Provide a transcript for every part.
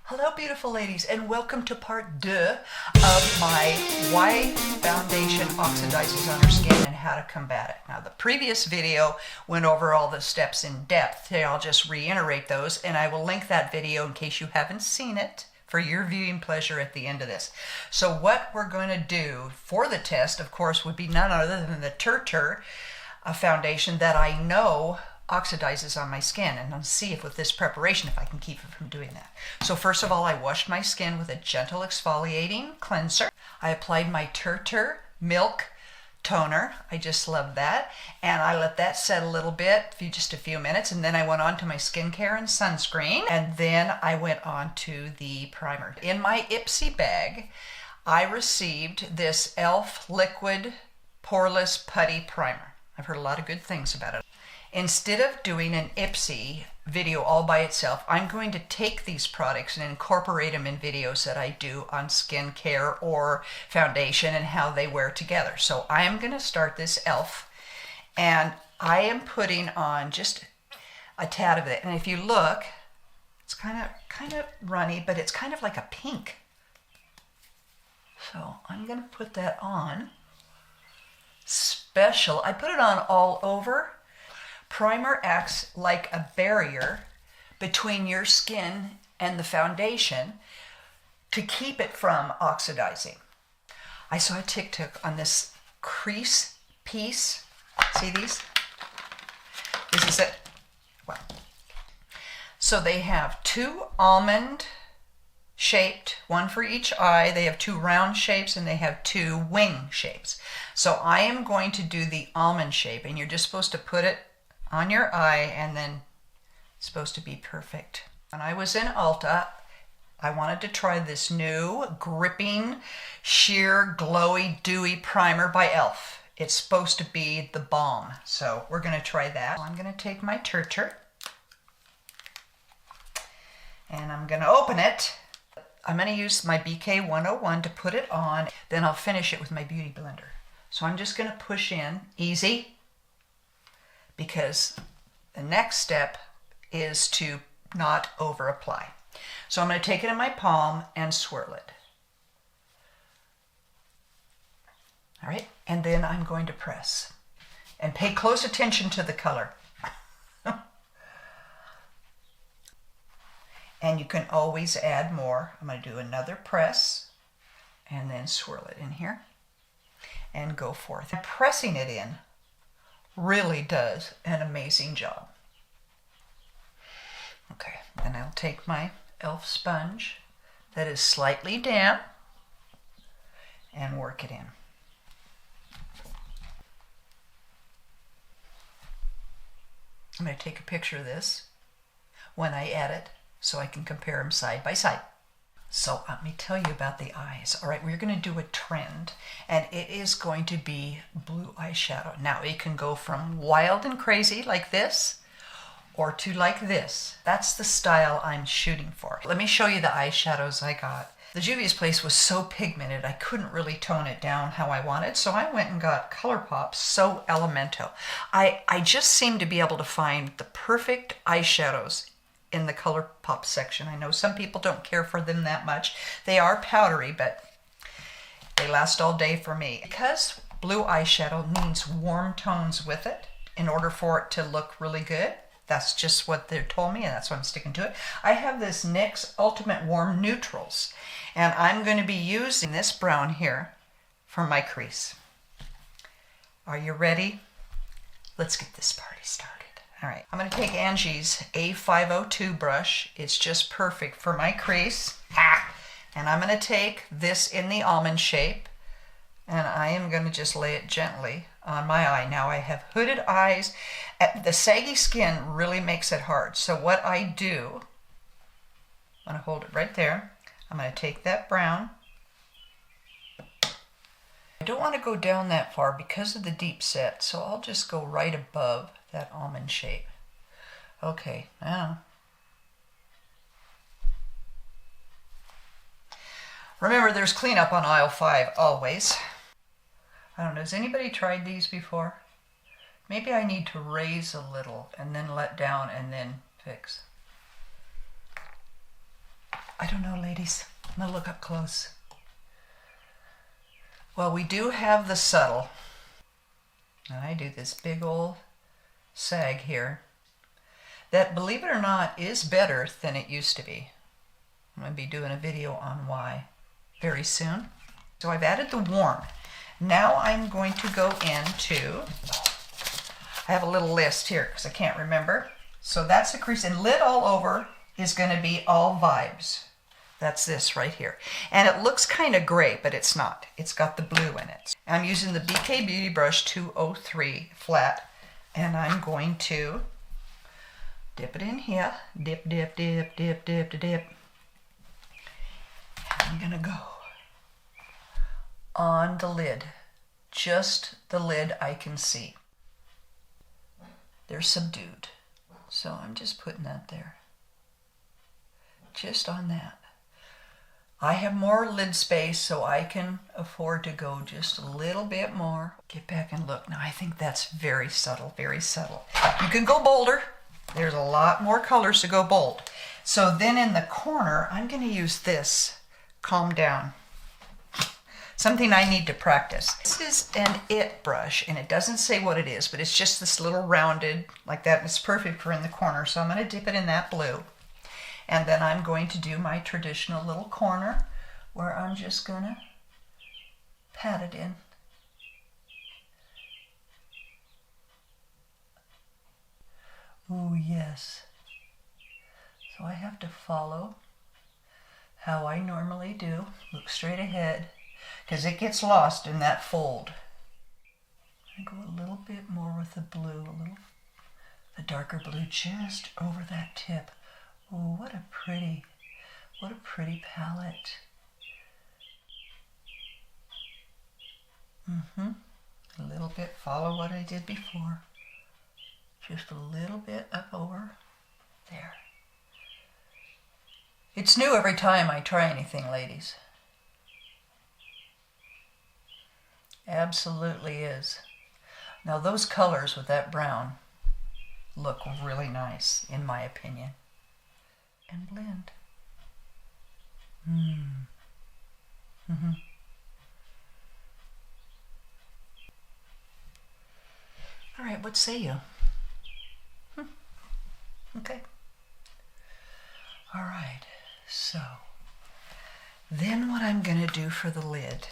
Hello beautiful ladies, and welcome to part 2 of my why foundation oxidizes on our skin and how to combat it. Now the previous video went over all the steps in depth. Today I'll just reiterate those, and I will link that video in case you haven't seen it for your viewing pleasure at the end of this. So what we're going to do for the test, of course, would be none other than the TIR TIR foundation that I know oxidizes on my skin, and I'll see if with this preparation if I can keep it from doing that. So first of all, I washed my skin with a gentle exfoliating cleanser. I applied my TIR TIR Milk Toner. I just love that, and I let that set a little bit, just a few minutes, and then I went on to my skincare and sunscreen, and then I went on to the primer. In my Ipsy bag, I received this e.l.f. liquid poreless putty primer. I've heard a lot of good things about it. Instead of doing an Ipsy video all by itself, I'm going to take these products and incorporate them in videos that I do on skincare or foundation and how they wear together. So I am going to start this e.l.f. and I am putting on just a tad of it. And if you look, it's kind of runny, but it's kind of like a pink. So I'm going to put that on. Special. I put it on all over. Primer acts like a barrier between your skin and the foundation to keep it from oxidizing. I saw a TikTok on this crease piece. See these? This is it. Wow. So they have 2 almond shaped, one for each eye. They have 2 round shapes and they have 2 wing shapes. So I am going to do the almond shape, and you're just supposed to put it on your eye, and then it's supposed to be perfect. When I was in Ulta, I wanted to try this new gripping, sheer, glowy, dewy primer by e.l.f. It's supposed to be the bomb, so we're going to try that. So I'm going to take my TIR TIR, and I'm going to open it. I'm going to use my BK 101 to put it on, then I'll finish it with my beauty blender. So I'm just going to push in easy, because the next step is to not over apply. So I'm going to take it in my palm and swirl it. All right, and then I'm going to press. And pay close attention to the color. And you can always add more. I'm going to do another press and then swirl it in here and go forth. And pressing it in really does an amazing job. Okay, then I'll take my e.l.f. sponge that is slightly damp and work it in. I'm going to take a picture of this when I add it so I can compare them side by side. So let me tell you about the eyes. All right, we're going to do a trend, and it is going to be blue eyeshadow. Now, it can go from wild and crazy like this, or to like this. That's the style I'm shooting for. Let me show you the eyeshadows I got. The Juvia's Place was so pigmented, I couldn't really tone it down how I wanted, so I went and got ColourPop's So Elemento. I just seem to be able to find the perfect eyeshadows in the ColourPop section. I know some people don't care for them that much. They are powdery, but they last all day for me. Because blue eyeshadow needs warm tones with it in order for it to look really good. That's just what they told me, and that's why I'm sticking to it. I have this NYX Ultimate Warm Neutrals, and I'm going to be using this brown here for my crease. Are you ready? Let's get this party started. All right, I'm going to take Angie's A502 brush. It's just perfect for my crease. And I'm going to take this in the almond shape, and I am going to just lay it gently on my eye. Now I have hooded eyes. The saggy skin really makes it hard. So what I do, I'm going to hold it right there. I'm going to take that brown. I don't want to go down that far because of the deep set, so I'll just go right above that almond shape. Okay, now remember, there's cleanup on aisle 5 always. I don't know, has anybody tried these before? Maybe I need to raise a little and then let down and then fix. I don't know, ladies. I'm gonna look up close. Well, we do have the subtle. And I do this big old sag here. That, believe it or not, is better than it used to be. I'm going to be doing a video on why very soon. So I've added the warm. Now I'm going to go into, I have a little list here because I can't remember. So that's the crease, and lit all over is going to be all vibes. That's this right here. And it looks kind of gray, but it's not. It's got the blue in it. I'm using the BK Beauty Brush 203 flat, and I'm going to dip it in here. Dip, dip, dip, dip, dip, dip, dip. I'm going to go on the lid. Just the lid I can see. They're subdued. So I'm just putting that there. Just on that. I have more lid space, so I can afford to go just a little bit more. Get back and look. Now, I think that's very subtle, very subtle. You can go bolder. There's a lot more colors to go bold. So then in the corner, I'm going to use this Calm Down. Something I need to practice. This is an IT brush, and it doesn't say what it is, but it's just this little rounded, like that. It's perfect for in the corner, so I'm going to dip it in that blue. And then I'm going to do my traditional little corner where I'm just going to pat it in. Ooh, yes. So I have to follow how I normally do. Look straight ahead, because it gets lost in that fold. I go a little bit more with the blue, the darker blue just over that tip. Oh, what a pretty palette. A little bit, follow what I did before. Just a little bit up over there. It's new every time I try anything, ladies. Absolutely is. Now those colors with that brown look really nice, in my opinion. And blend. All right, what say you? Okay. All right, so then what I'm going to do for the lid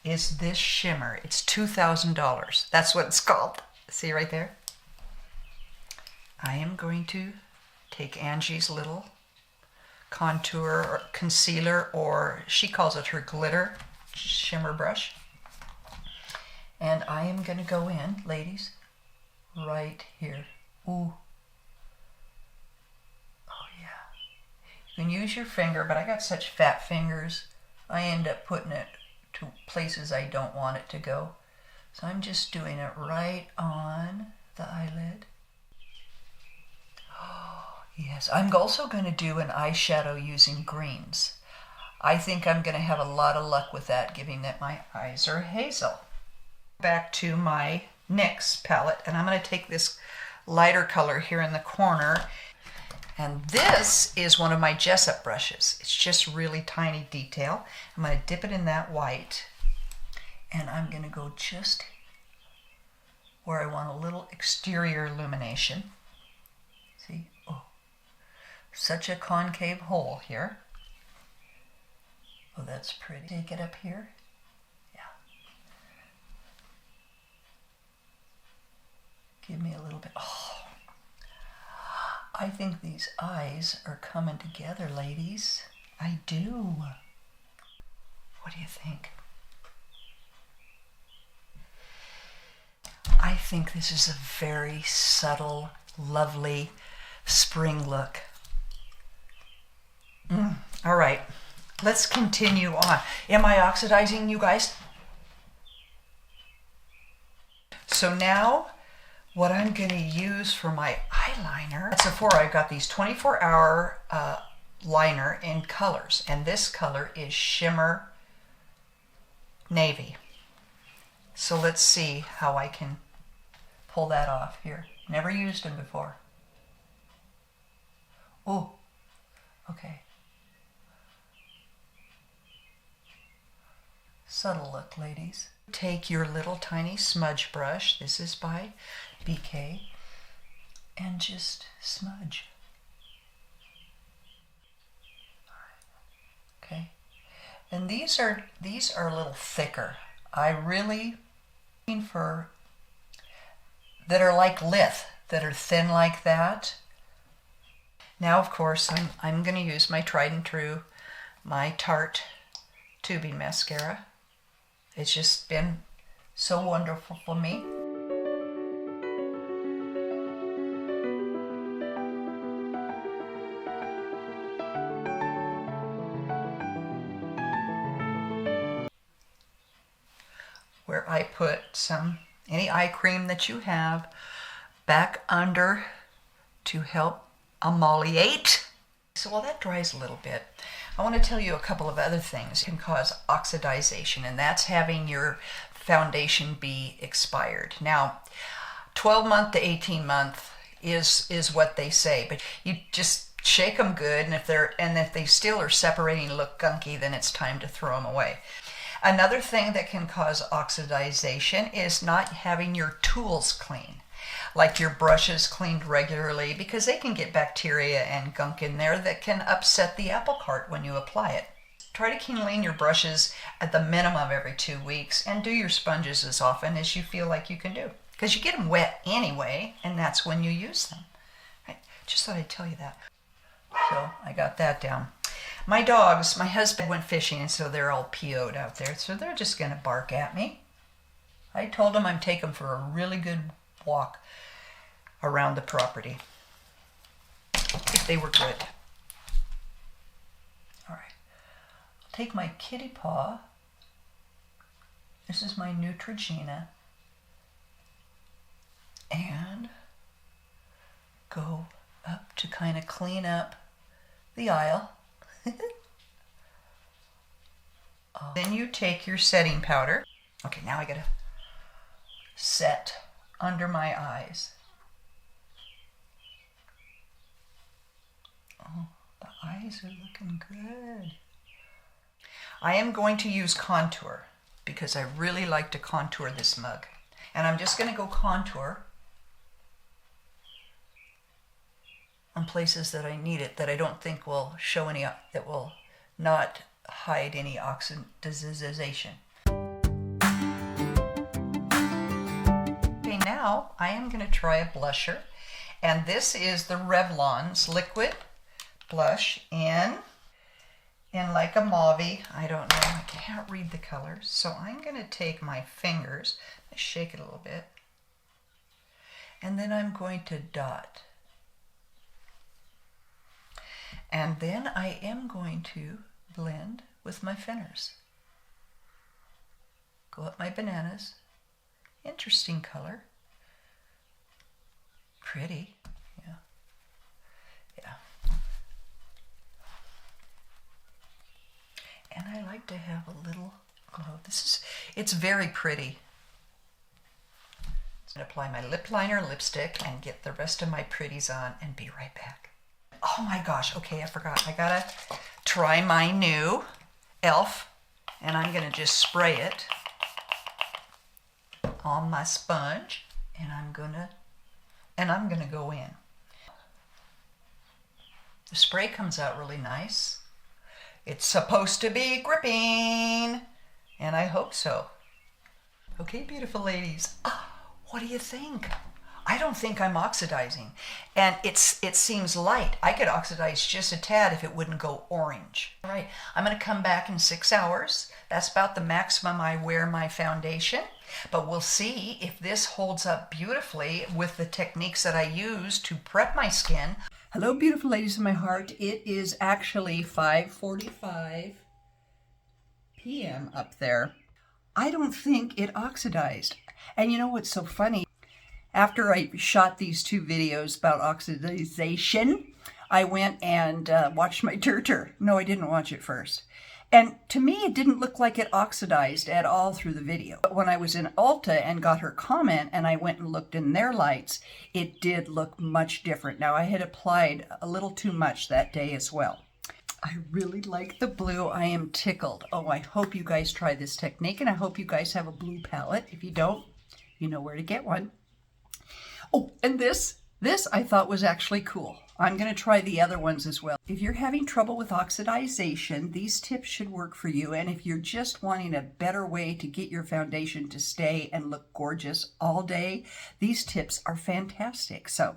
is this shimmer. It's $2,000. That's what it's called. See right there? I am going to take Angie's little contour or concealer, or she calls it her glitter shimmer brush. And I am going to go in, ladies, right here. Ooh. Oh, yeah. You can use your finger, but I got such fat fingers, I end up putting it to places I don't want it to go. So I'm just doing it right on the eyelid. Yes, I'm also going to do an eyeshadow using greens. I think I'm going to have a lot of luck with that, given that my eyes are hazel. Back to my NYX palette, and I'm going to take this lighter color here in the corner. And this is one of my Jessup brushes. It's just really tiny detail. I'm going to dip it in that white, and I'm going to go just where I want a little exterior illumination. See? Oh, such a concave hole here. Oh, that's pretty. Take it up here. Yeah. Give me a little bit. Oh, I think these eyes are coming together, ladies. I do. What do you think? I think this is a very subtle, lovely spring look. All right, let's continue on. Am I oxidizing, you guys? So now, what I'm going to use for my eyeliner, at Sephora, I've got these 24-hour liner in colors, and this color is Shimmer Navy. So let's see how I can pull that off here. Never used them before. Oh, okay. subtle look, ladies. Take your little tiny smudge brush, this is by BK, and just smudge. Okay, and these are a little thicker. I really looking for that are like lithe, that are thin like that. Now, of course, I'm going to use my tried and true, my Tarte tubing mascara. It's just been so wonderful for me. Where I put any eye cream that you have back under to help emoliate. So while that dries a little bit, I want to tell you a couple of other things that can cause oxidization, and that's having your foundation be expired. Now, 12-month to 18-month is what they say, but you just shake them good, and if they still are separating and look gunky, then it's time to throw them away. Another thing that can cause oxidization is not having your tools clean, like your brushes cleaned regularly, because they can get bacteria and gunk in there that can upset the apple cart when you apply it. Try to clean your brushes at the minimum every 2 weeks, and do your sponges as often as you feel like you can do, because you get them wet anyway, and that's when you use them. Right? Just thought I'd tell you that. So I got that down. My dogs, my husband went fishing, and so they're all PO'd out there, so they're just going to bark at me. I told them I'd take them for a really good walk around the property, if they were good. All right, I'll take my kitty paw. This is my Neutrogena, and go up to kind of clean up the aisle. Then you take your setting powder. Okay, now I gotta set under my eyes. Oh, the eyes are looking good. I am going to use contour because I really like to contour this mug. And I'm just going to go contour on places that I need it, that I don't think will show any, that will not hide any oxidization. Okay, now I am going to try a blusher, and this is the Revlon's liquid blush in like a mauve. I don't know, I can't read the colors, so I'm going to take my fingers, shake it a little bit, and then I'm going to dot. And then I am going to blend with my thinners. Go up my bananas. Interesting color. Pretty. Yeah. Yeah. And I like to have a little glow. It's very pretty. I'm going to apply my lip liner, lipstick, and get the rest of my pretties on and be right back. Oh my gosh, okay, I forgot. I gotta try my new e.l.f. and I'm gonna just spray it on my sponge, and I'm gonna go in. The spray comes out really nice. It's supposed to be gripping, and I hope so. Okay, beautiful ladies, what do you think? I don't think I'm oxidizing, and it seems light. I could oxidize just a tad if it wouldn't go orange. All right, I'm going to come back in 6 hours. That's about the maximum I wear my foundation, but we'll see if this holds up beautifully with the techniques that I use to prep my skin. Hello, beautiful ladies of my heart. It is actually 5:45 p.m. up there. I don't think it oxidized. And you know what's so funny? After I shot these 2 videos about oxidization, I went and watched my TIR TIR. No, I didn't watch it first. And to me, it didn't look like it oxidized at all through the video. But when I was in Ulta and got her comment and I went and looked in their lights, it did look much different. Now, I had applied a little too much that day as well. I really like the blue. I am tickled. Oh, I hope you guys try this technique, and I hope you guys have a blue palette. If you don't, you know where to get one. Oh, and this I thought was actually cool. I'm going to try the other ones as well. If you're having trouble with oxidization, these tips should work for you. And if you're just wanting a better way to get your foundation to stay and look gorgeous all day, these tips are fantastic. So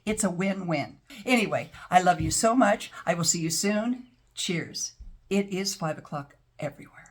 it's a win-win. Anyway, I love you so much. I will see you soon. Cheers. It is 5 o'clock everywhere.